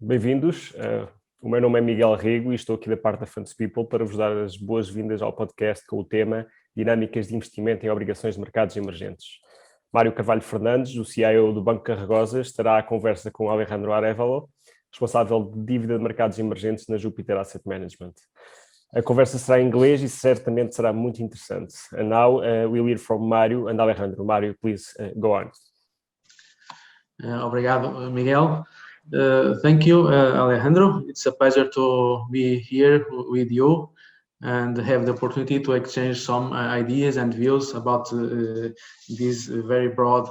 Bem-vindos. O meu nome é Miguel Rego e estou aqui da parte da Funds People para vos dar as boas-vindas ao podcast com o tema Dinâmicas de Investimento em Obrigações de Mercados Emergentes. Mário Carvalho Fernandes, o CIO do Banco Carregosa, estará à conversa com Alejandro Arévalo, responsável de dívida de mercados emergentes na Jupiter Asset Management. A conversa será em inglês e certamente será muito interessante. And now we'll hear from Mário and Alejandro. Mário, please go on. Obrigado, Miguel. Thank you, Alejandro. It's a pleasure to be here with you and have the opportunity to exchange some ideas and views about these very broad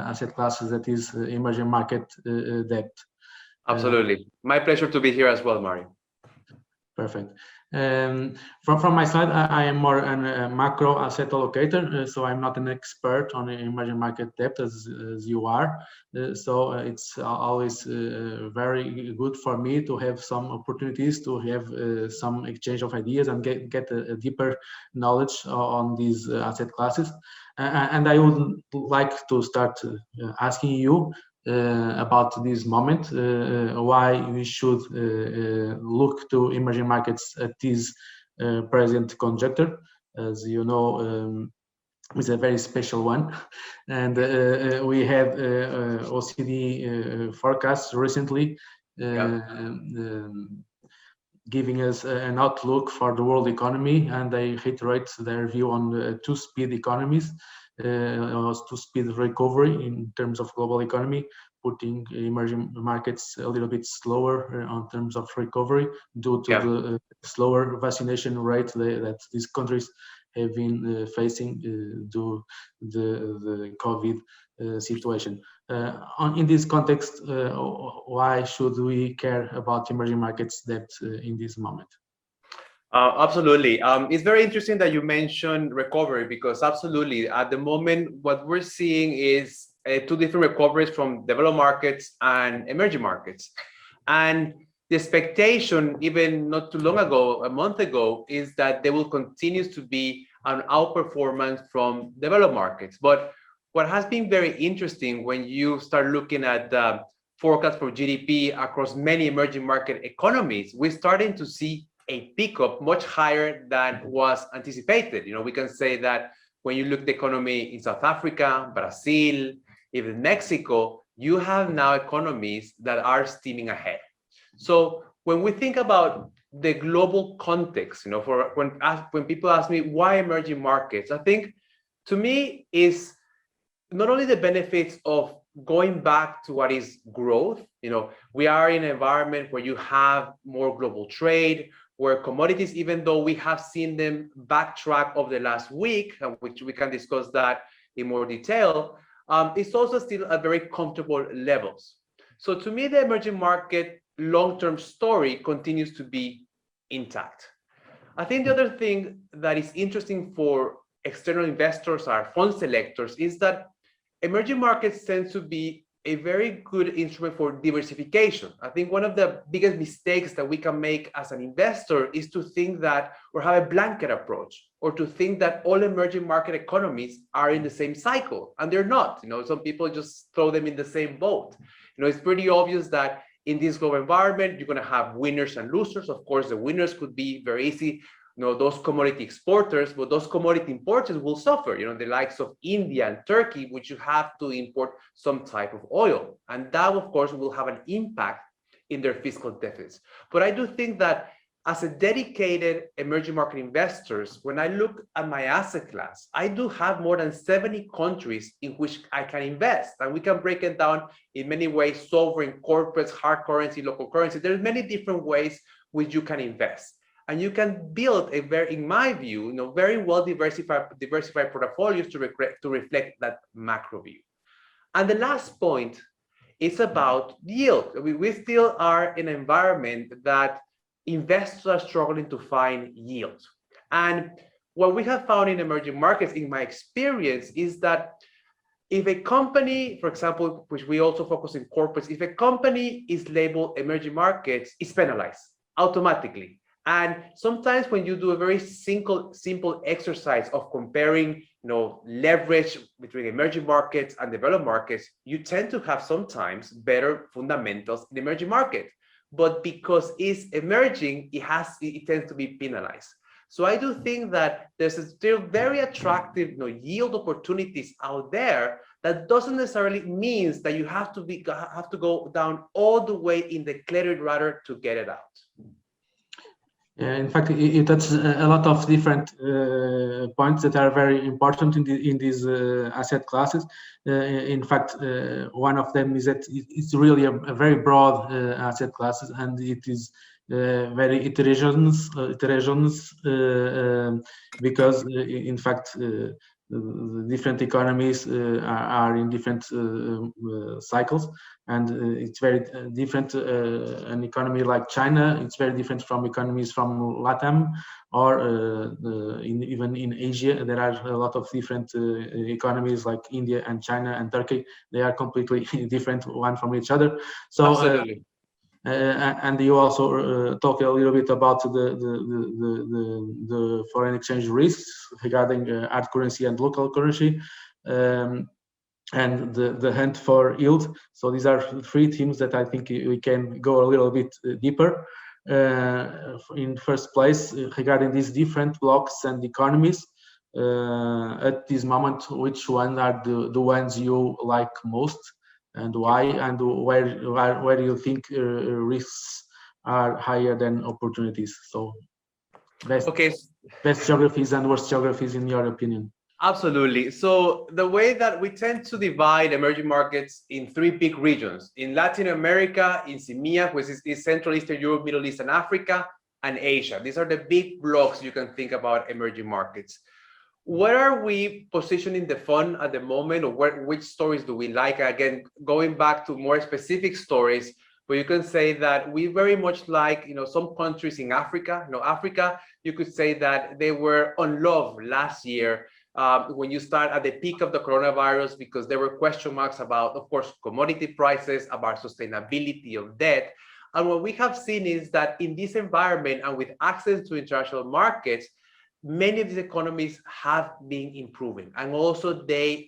asset classes that is emerging market debt. Absolutely. My pleasure to be here as well, Mario. Perfect. From my side, I am more a macro asset allocator, so I'm not an expert on emerging market debt as you are. So it's always very good for me to have some opportunities to have some exchange of ideas and get a deeper knowledge on these asset classes. And I would like to start asking you about this moment, why we should look to emerging markets at this present conjuncture. As you know, it's a very special one, and we had OECD forecasts recently giving us an outlook for the world economy, and they reiterate their view on two-speed economies. Two-speed recovery in terms of global economy, putting emerging markets a little bit slower in terms of recovery due to the slower vaccination rate that these countries have been facing due to the COVID situation. In this context, why should we care about emerging markets debt in this moment? Absolutely. It's very interesting that you mentioned recovery, because absolutely at the moment what we're seeing is two different recoveries from developed markets and emerging markets. And the expectation, even not too long ago, a month ago, is that there will continue to be an outperformance from developed markets. But what has been very interesting when you start looking at the forecast for GDP across many emerging market economies, we're starting to see a pickup much higher than was anticipated. You know, we can say that when you look at the economy in South Africa, Brazil, even Mexico, you have now economies that are steaming ahead. So when we think about the global context, you know, for when people ask me why emerging markets, I think to me is not only the benefits of going back to what is growth. You know, we are in an environment where you have more global trade, where commodities, even though we have seen them backtrack over the last week, which we can discuss that in more detail, it's also still at very comfortable levels. So to me, the emerging market long-term story continues to be intact. I think the other thing that is interesting for external investors or fund selectors is that emerging markets tend to be a very good instrument for diversification. I think one of the biggest mistakes that we can make as an investor is to think that, or have a blanket approach, or to think that all emerging market economies are in the same cycle, and they're not. You know, some people just throw them in the same boat. You know, it's pretty obvious that in this global environment, you're going to have winners and losers. Of course, the winners could be very easy, you know, those commodity exporters, but those commodity importers will suffer, you know, the likes of India and Turkey, which you have to import some type of oil. And that, of course, will have an impact in their fiscal deficits. But I do think that as a dedicated emerging market investors, when I look at my asset class, I do have more than 70 countries in which I can invest. And we can break it down in many ways: sovereign, corporates, hard currency, local currency. There's many different ways which you can invest. And you can build a very, in my view, you know, very well diversified portfolios to reflect that macro view. And the last point is about yield. We still are in an environment that investors are struggling to find yield. And what we have found in emerging markets, in my experience, is that if a company, for example, which we also focus in corporates, if a company is labeled emerging markets, it's penalized automatically. And sometimes when you do a very simple exercise of comparing, leverage between emerging markets and developed markets, you tend to have sometimes better fundamentals in emerging market. But because it's emerging, it tends to be penalized. So I do think that there's still very attractive yield opportunities out there. That doesn't necessarily mean that you have to go down all the way in the credit ladder to get it out. In fact, it touches a lot of different points that are very important in these asset classes. In fact, one of them is that it's really a very broad asset classes, and it is very heterogeneous because, in fact, the different economies are in different cycles, and it's very different. An economy like China, it's very different from economies from LATAM, or even in Asia. There are a lot of different economies like India and China and Turkey. They are completely different one from each other. So absolutely. And you also talk a little bit about the foreign exchange risks regarding hard currency and local currency, and the hunt for yield. So these are three themes that I think we can go a little bit deeper. In first place, regarding these different blocks and economies, at this moment, which one are the ones you like most, and why, and where do you think risks are higher than opportunities? So best geographies and worst geographies in your opinion. Absolutely. So the way that we tend to divide emerging markets in three big regions: in Latin America, in CEMEA, which is Central Eastern Europe, Middle East and Africa, and Asia. These are the big blocks you can think about emerging markets. Where are we positioning the fund at the moment, or which stories do we like? Again, going back to more specific stories, where you can say that we very much like, some countries in Africa. Africa, you could say that they were unloved last year when you start at the peak of the coronavirus, because there were question marks about, of course, commodity prices, about sustainability of debt. And what we have seen is that in this environment and with access to international markets, many of these economies have been improving. And also the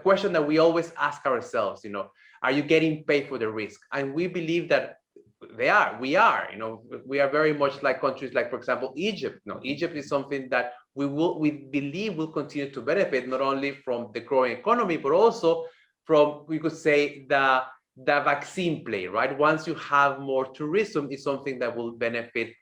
question that we always ask ourselves, are you getting paid for the risk? And we believe that we are. We are very much like countries like, for example, Egypt. Egypt is something that we believe will continue to benefit not only from the growing economy, but also from, we could say, the vaccine play, right? Once you have more tourism, it's something that will benefit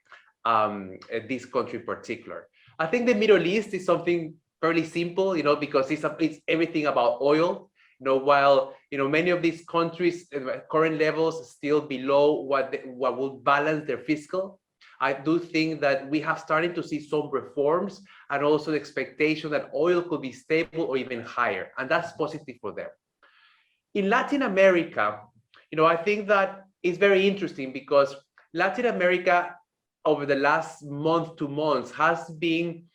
this country in particular. I think the Middle East is something fairly simple, because it's everything about oil. While many of these countries current levels still below what will balance their fiscal, I do think that we have started to see some reforms, and also the expectation that oil could be stable or even higher, and that's positive for them. In Latin America, I think that it's very interesting, because Latin America over the last month, 2 months, has been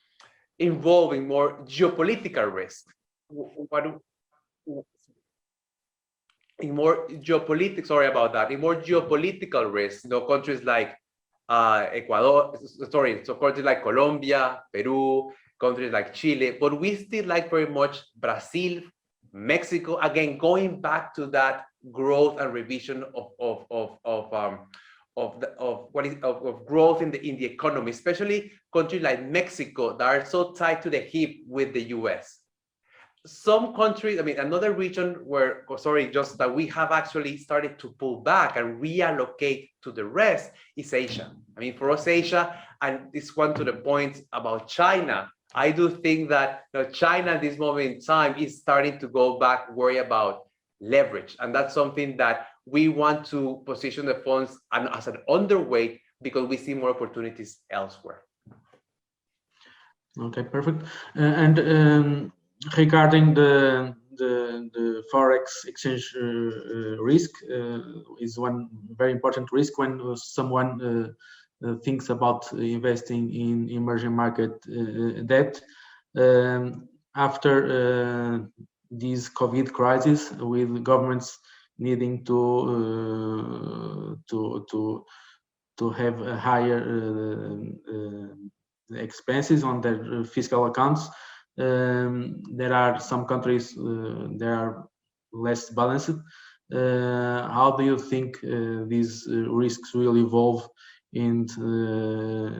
involving more geopolitical risk. In more geopolitical risk, countries like countries like Colombia, Peru, countries like Chile, but we still like very much Brazil, Mexico, again, going back to that growth and revision of growth in the economy, especially countries like Mexico that are so tied to the hip with the US. Some countries, another region where, just that we have actually started to pull back and reallocate to the rest is Asia. For us, Asia, and this one to the point about China, I do think that China at this moment in time is starting to go back, worry about leverage. And that's something that we want to position the funds as an underweight, because we see more opportunities elsewhere. Okay, perfect. And regarding the forex exchange risk, is one very important risk when someone thinks about investing in emerging market debt. After this COVID crisis, with governments needing to have a higher expenses on their fiscal accounts, There are some countries that are less balanced. How do you think these risks will evolve in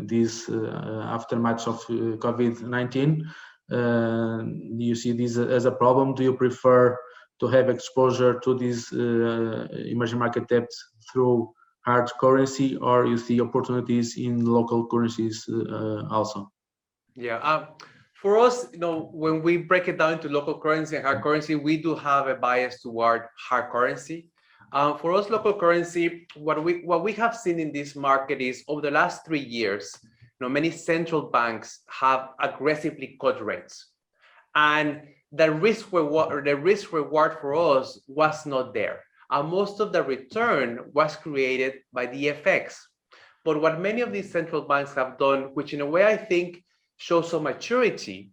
this aftermath of COVID-19? Do you see this as a problem? Do you prefer to have exposure to these emerging market debts through hard currency, or you see opportunities in local currencies also? Yeah, for us, when we break it down into local currency and hard currency, we do have a bias toward hard currency. For us, local currency, what we have seen in this market is over the last 3 years, many central banks have aggressively cut rates, and the risk reward for us was not there. Most of the return was created by the FX. But what many of these central banks have done, which in a way I think shows some maturity,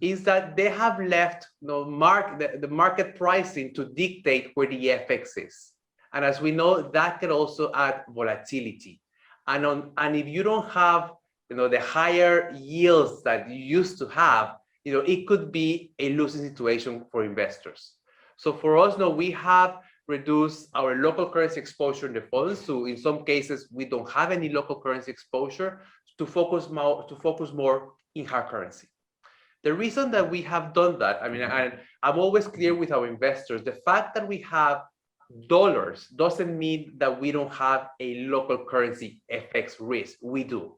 is that they have left the market pricing to dictate where the FX is. And as we know, that can also add volatility. And if you don't have the higher yields that you used to have, it could be a losing situation for investors. So for us, we have reduced our local currency exposure in the funds. So in some cases, we don't have any local currency exposure to focus more in hard currency. The reason that we have done that, and I'm always clear with our investors, the fact that we have dollars doesn't mean that we don't have a local currency FX risk. We do.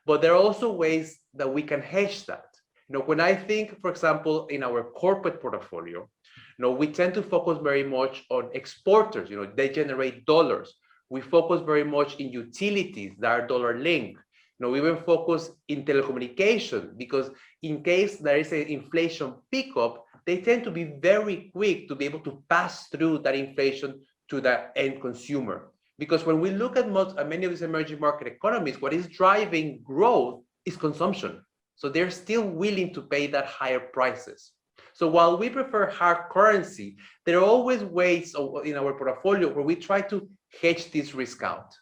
But there are also ways that we can hedge that. When I think, for example, in our corporate portfolio, we tend to focus very much on exporters. They generate dollars. We focus very much in utilities that are dollar linked. We even focus in telecommunication, because in case there is an inflation pickup, they tend to be very quick to be able to pass through that inflation to the end consumer. Because when we look at many of these emerging market economies, what is driving growth is consumption. So they're still willing to pay that higher prices. So while we prefer hard currency, there are always ways in our portfolio where we try to hedge this risk out.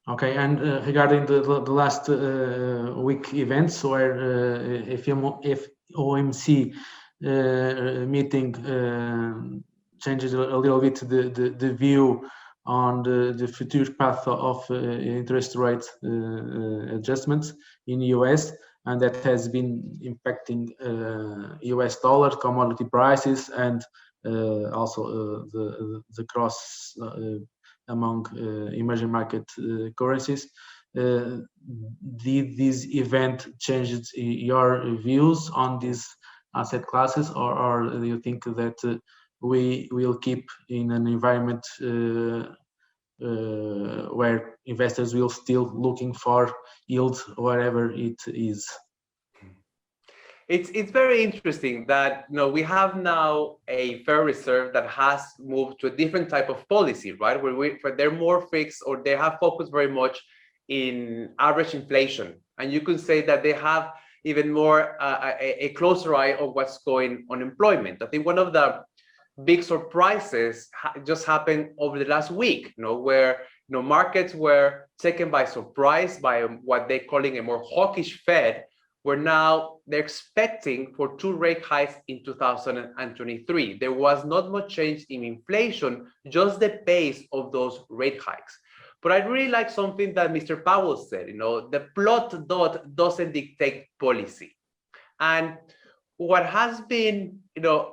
Okay, and regarding the last week events where FOMC meeting changes a little bit the view on the future path of interest rate adjustments in US, and that has been impacting US dollar commodity prices and also the cross among emerging market currencies. Did this event change your views on these asset classes, or do you think that we will keep in an environment where investors will still looking for yield wherever it is? It's very interesting that we have now a Federal Reserve that has moved to a different type of policy, right? Where they're more fixed, or they have focused very much in average inflation, and you could say that they have even more a closer eye on what's going on employment. I think one of the big surprises just happened over the last week, where markets were taken by surprise by what they're calling a more hawkish Fed, where now they're expecting for 2 rate hikes in 2023. There was not much change in inflation, just the pace of those rate hikes. But I really like something that Mr. Powell said, the plot dot doesn't dictate policy. And what has been,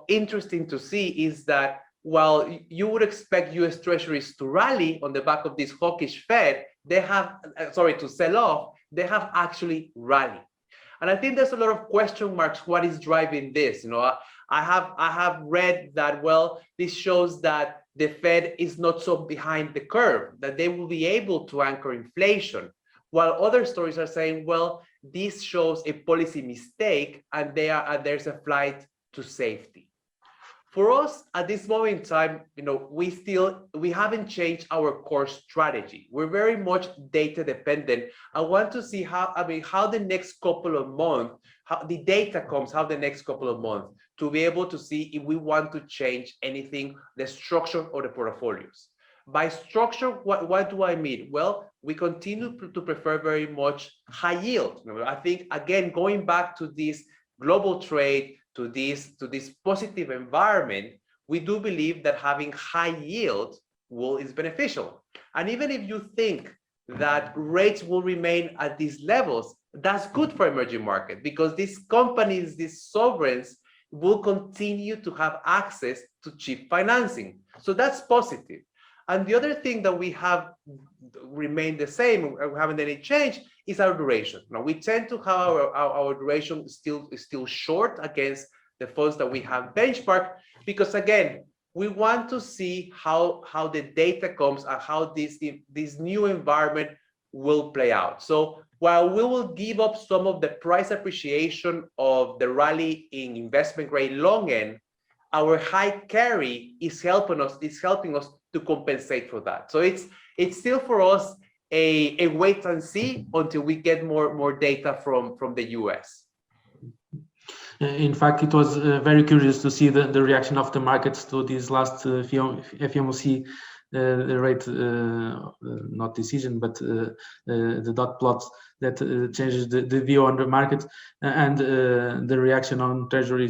interesting to see is that while you would expect US Treasuries to rally on the back of this hawkish Fed, they have, to sell off, they have actually rallied. And I think there's a lot of question marks. What is driving this? I have read that, this shows that the Fed is not so behind the curve, that they will be able to anchor inflation. While other stories are saying, this shows a policy mistake and there's a flight to safety. For us at this moment in time, we haven't changed our core strategy. We're very much data dependent. I want to see how the next couple of months, how the data comes, how the next couple of months, to be able to see if we want to change anything, the structure of the portfolios. By structure, what do I mean? Well, we continue to prefer very much high yield. I think, again, going back to this global trade, to this positive environment, we do believe that having high yield is beneficial. And even if you think that rates will remain at these levels, that's good for emerging market, because these companies, these sovereigns, will continue to have access to cheap financing. So that's positive. And the other thing that we have remained the same, we haven't any change, is our duration. Now, we tend to have our duration still short against the funds that we have benchmarked, because again, we want to see how the data comes and how this new environment will play out. So while we will give up some of the price appreciation of the rally in investment grade long end, our high carry is helping us to compensate for that. So it's still for us a wait and see until we get more data from the US. In fact, it was very curious to see the reaction of the markets to this last FOMC rate, not decision, but the dot plots that changes the view on the market, and the reaction on treasury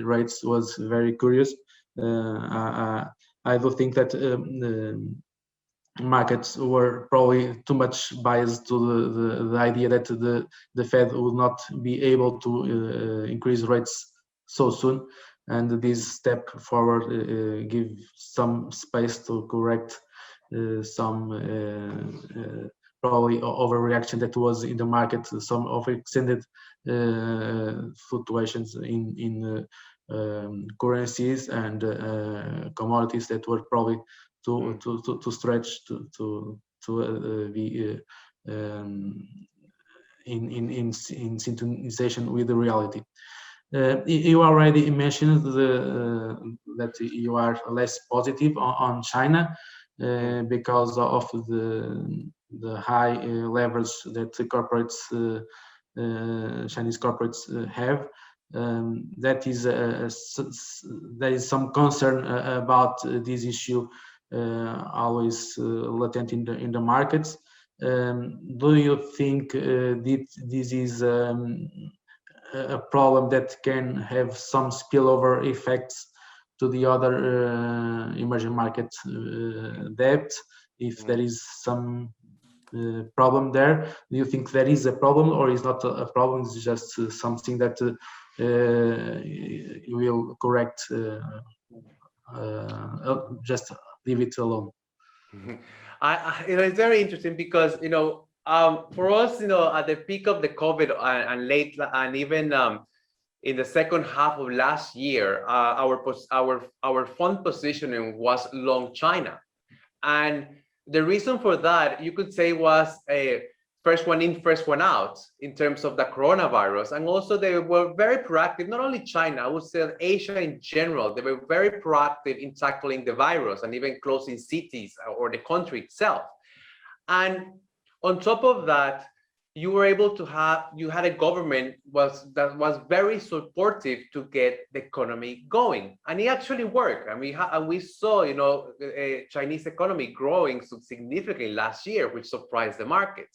rates was very curious. I do think that markets were probably too much biased to the idea that the Fed would not be able to increase rates so soon, and this step forward give some space to correct some probably overreaction that was in the market, some overextended fluctuations in currencies and commodities that were probably to stretch to be in synchronization with the reality. You already mentioned that you are less positive on China because of the high leverage that the corporates, Chinese corporates have. That is there is some concern about this issue always latent in the markets. Do you think this is a problem that can have some spillover effects to the other emerging market debt? If there is some problem there, do you think there is a problem, or is not a problem? It's just something that you will correct. Just leave it alone. It's very interesting because for us, at the peak of the COVID and late, and even in the second half of last year, our fund positioning was long China, and the reason for that, you could say, was a first one in, first one out in terms of the coronavirus. And also they were very proactive, not only China, I would say Asia in general, they were very proactive in tackling the virus and even closing cities or the country itself. And on top of that, you were able to you had a government that was very supportive to get the economy going. And it actually worked. And we saw, a Chinese economy growing so significantly last year, which surprised the market.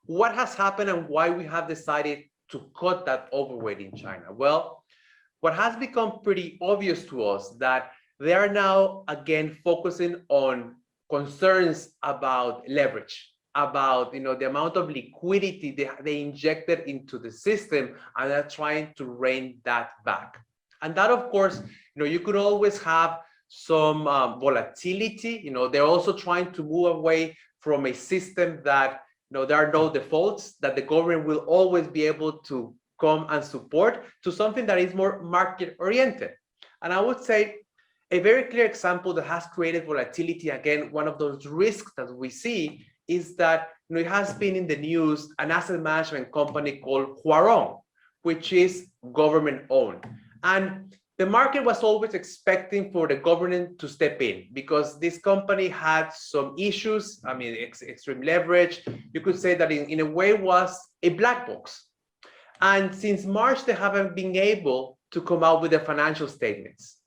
What has happened and why we have decided to cut that overweight in China? Well, what has become pretty obvious to us that they are now again focusing on concerns about leverage, about the amount of liquidity they injected into the system, and they're trying to rein that back. And that, of course, you could always have some volatility. They're also trying to move away from a system that there are no defaults, that the government will always be able to come and support, to something that is more market oriented. And I would say a very clear example that has created volatility, again, one of those risks that we see, is that it has been in the news an asset management company called Huarong, which is government owned. And the market was always expecting for the government to step in because this company had some issues. I mean, extreme leverage. You could say that in a way was a black box. And since March, they haven't been able to come out with the financial statements.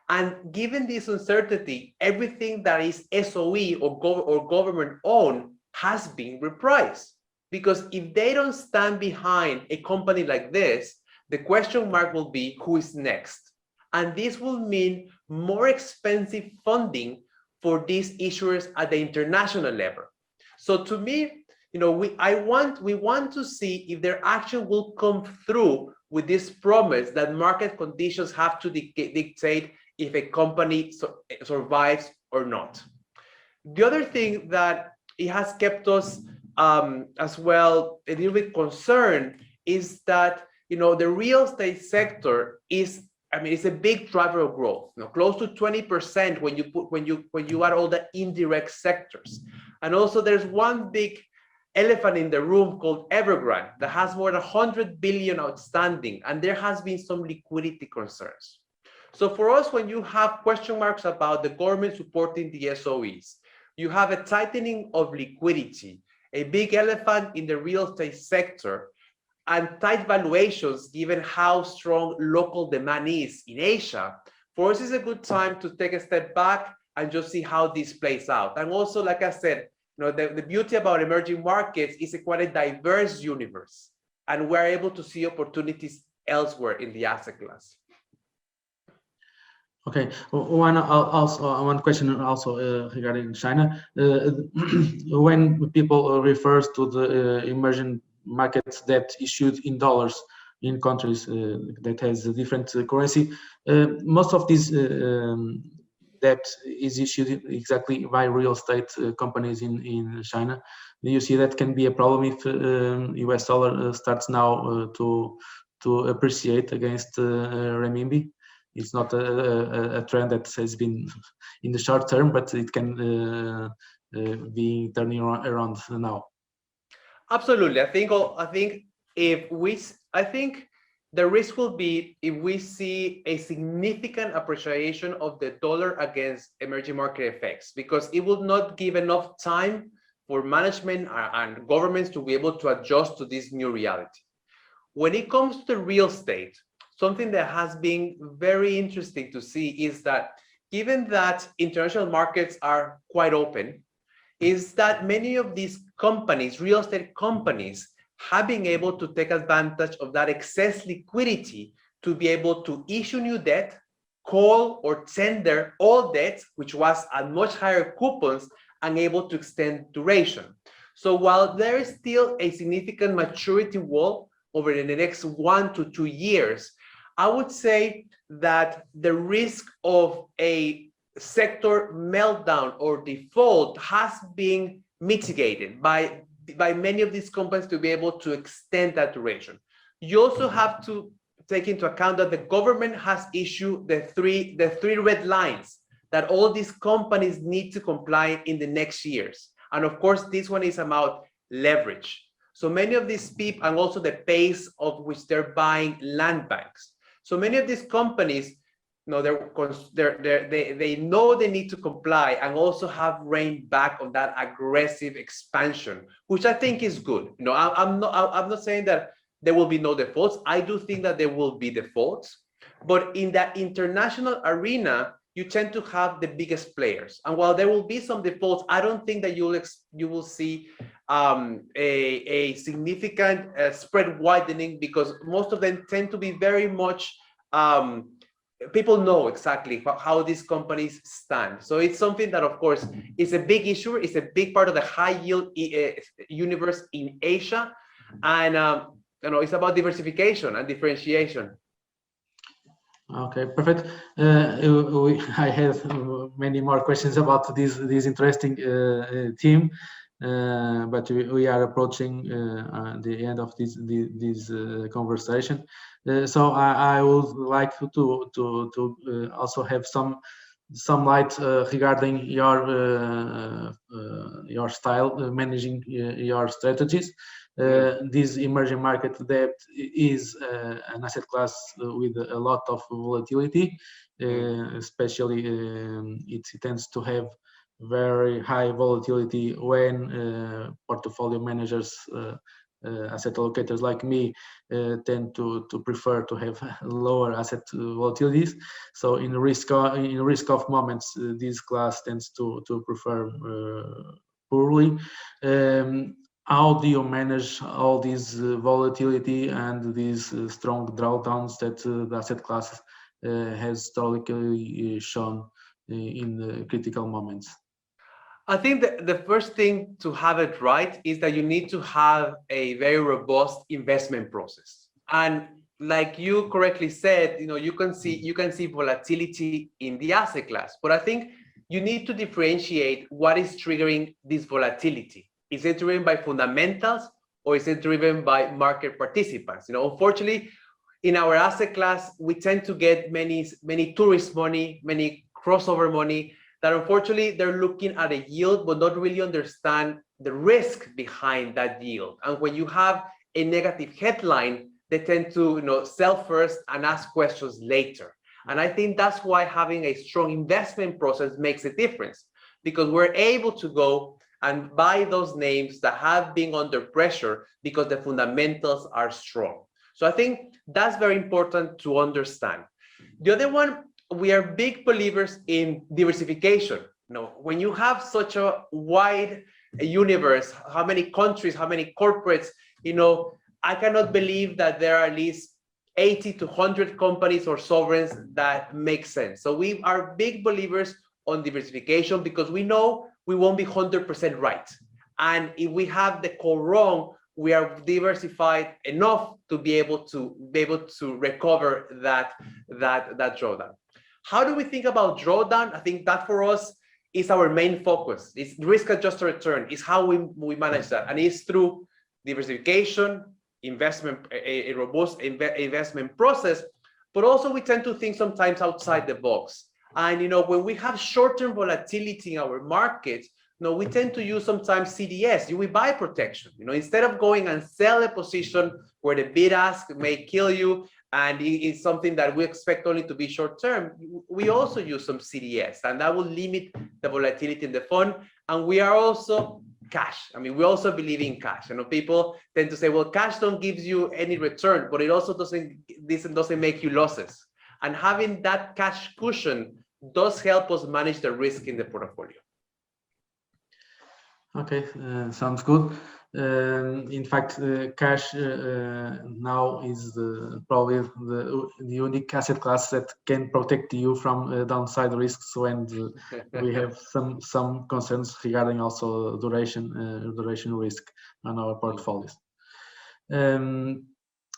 And given this uncertainty, everything that is SOE or government owned has been repriced. Because if they don't stand behind a company like this, the question mark will be who is next. And this will mean more expensive funding for these issuers at the international level. So to me, we want to see if their action will come through with this promise that market conditions have to dictate if a company survives or not. The other thing that it has kept us as well a little bit concerned is that the real estate sector is, it's a big driver of growth. Close to 20% when you add all the indirect sectors. And also there's one big elephant in the room called Evergrande that has more than 100 billion outstanding, and there has been some liquidity concerns. So for us, when you have question marks about the government supporting the SOEs, you have a tightening of liquidity, a big elephant in the real estate sector, and tight valuations given how strong local demand is in Asia. For us, it's a good time to take a step back and just see how this plays out. And also, like I said, the beauty about emerging markets is quite a diverse universe, and we're able to see opportunities elsewhere in the asset class. Okay, one question also regarding China. When people refers to the emerging markets debt issued in dollars in countries that has a different currency, most of this debt is issued exactly by real estate companies in China. Do you see that can be a problem if US dollar starts now to appreciate against renminbi? It's not a trend that has been in the short term, but it can be turning around now. Absolutely. I think the risk will be if we see a significant appreciation of the dollar against emerging market effects, because it will not give enough time for management and governments to be able to adjust to this new reality. When it comes to real estate, something that has been very interesting to see is that given that international markets are quite open, is that many of these companies, real estate companies, have been able to take advantage of that excess liquidity to be able to issue new debt, call or tender old debt, which was at much higher coupons, and able to extend duration. So while there is still a significant maturity wall over the next 1 to 2 years, I would say that the risk of a sector meltdown or default has been mitigated by many of these companies to be able to extend that duration. You also have to take into account that the government has issued the three red lines that all these companies need to comply in the next years. And of course, this one is about leverage. So many of these people, and also the pace of which they're buying land banks. So many of these companies, they know they need to comply and also have reined back on that aggressive expansion, which I think is good. I'm not saying that there will be no defaults. I do think that there will be defaults, but in that international arena, you tend to have the biggest players. And while there will be some defaults, I don't think that you will see a significant spread widening, because most of them tend to be very much, people know exactly how these companies stand. So it's something that, of course, is a big issue. It's a big part of the high yield universe in Asia. And it's about diversification and differentiation. Okay, perfect. I have many more questions about this interesting theme, but we are approaching the end of this conversation. So I would like to also have some light regarding your style managing your strategies. This emerging market debt is an asset class with a lot of volatility, especially it tends to have very high volatility when portfolio managers asset allocators like me tend to prefer to have lower asset volatilities. So in risk off moments, this class tends to prefer poorly. How do you manage all this volatility and these strong drawdowns that the asset class has historically shown in the critical moments? I think that the first thing to have it right is that you need to have a very robust investment process. And like you correctly said, you can see volatility in the asset class, but I think you need to differentiate what is triggering this volatility. Is it driven by fundamentals or is it driven by market participants? Unfortunately, in our asset class, we tend to get many tourist money, many crossover money, that unfortunately they're looking at a yield but not really understand the risk behind that yield. And when you have a negative headline, they tend to sell first and ask questions later. And I think that's why having a strong investment process makes a difference, because we're able to go and buy those names that have been under pressure because the fundamentals are strong. So I think that's very important to understand. The other one, we are big believers in diversification. When you have such a wide universe, how many countries, how many corporates, I cannot believe that there are at least 80 to 100 companies or sovereigns that make sense. So we are big believers on diversification because we know we won't be 100% right. And if we have the core wrong, we are diversified enough to be able to recover that drawdown. How do we think about drawdown? I think that for us is our main focus. It's risk-adjusted return. It's how we manage that, and it's through diversification, investment, a robust investment process. But also we tend to think sometimes outside the box. And when we have short-term volatility in our market, we tend to use sometimes CDS. We buy protection. Instead of going and sell a position where the bid ask may kill you, and it's something that we expect only to be short term, we also use some CDS, and that will limit the volatility in the fund. And we are also cash. We also believe in cash. People tend to say, well, cash don't give you any return, but it also doesn't make you losses. And having that cash cushion does help us manage the risk in the portfolio. Okay, sounds good. In fact, cash now is probably the unique asset class that can protect you from downside risks when we have some concerns regarding also duration risk on our portfolios.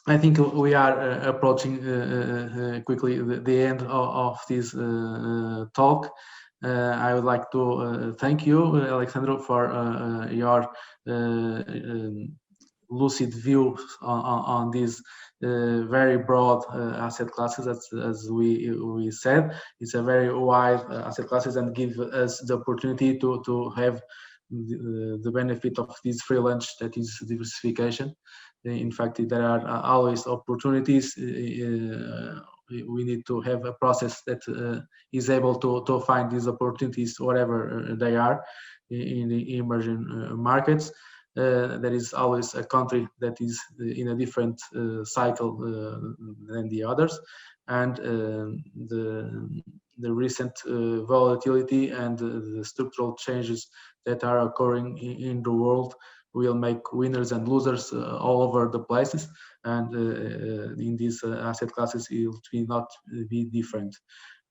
I think we are approaching quickly the end of this talk. I would like to thank you, Alexandro, for your lucid view on these very broad asset classes. As we said, it's a very wide asset classes and give us the opportunity to have the benefit of this free lunch that is diversification. In fact, there are always opportunities. We need to have a process that is able to find these opportunities wherever they are in the emerging markets. There is always a country that is in a different cycle than the others, and the recent volatility and the structural changes that are occurring in the world will make winners and losers all over the places, and in these asset classes it will not be different.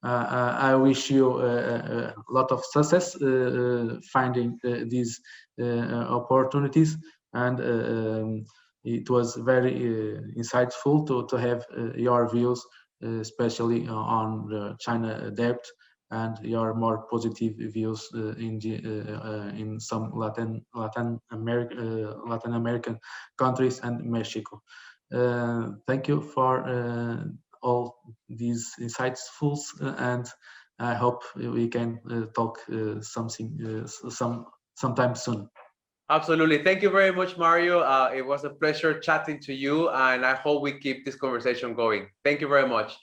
I wish you a lot of success finding these opportunities, and it was very insightful to have your views, especially on the China debt, and your more positive views in some Latin American countries and Mexico. Thank you for all these insightfuls, and I hope we can talk sometime soon. Absolutely. Thank you very much, Mario. It was a pleasure chatting to you, and I hope we keep this conversation going. Thank you very much.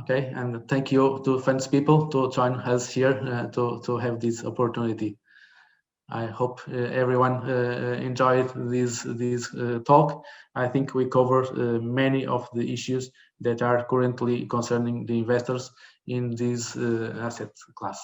Okay, and thank you to Funds People to join us here to have this opportunity. I hope everyone enjoyed this talk. I think we covered many of the issues that are currently concerning the investors in this asset class.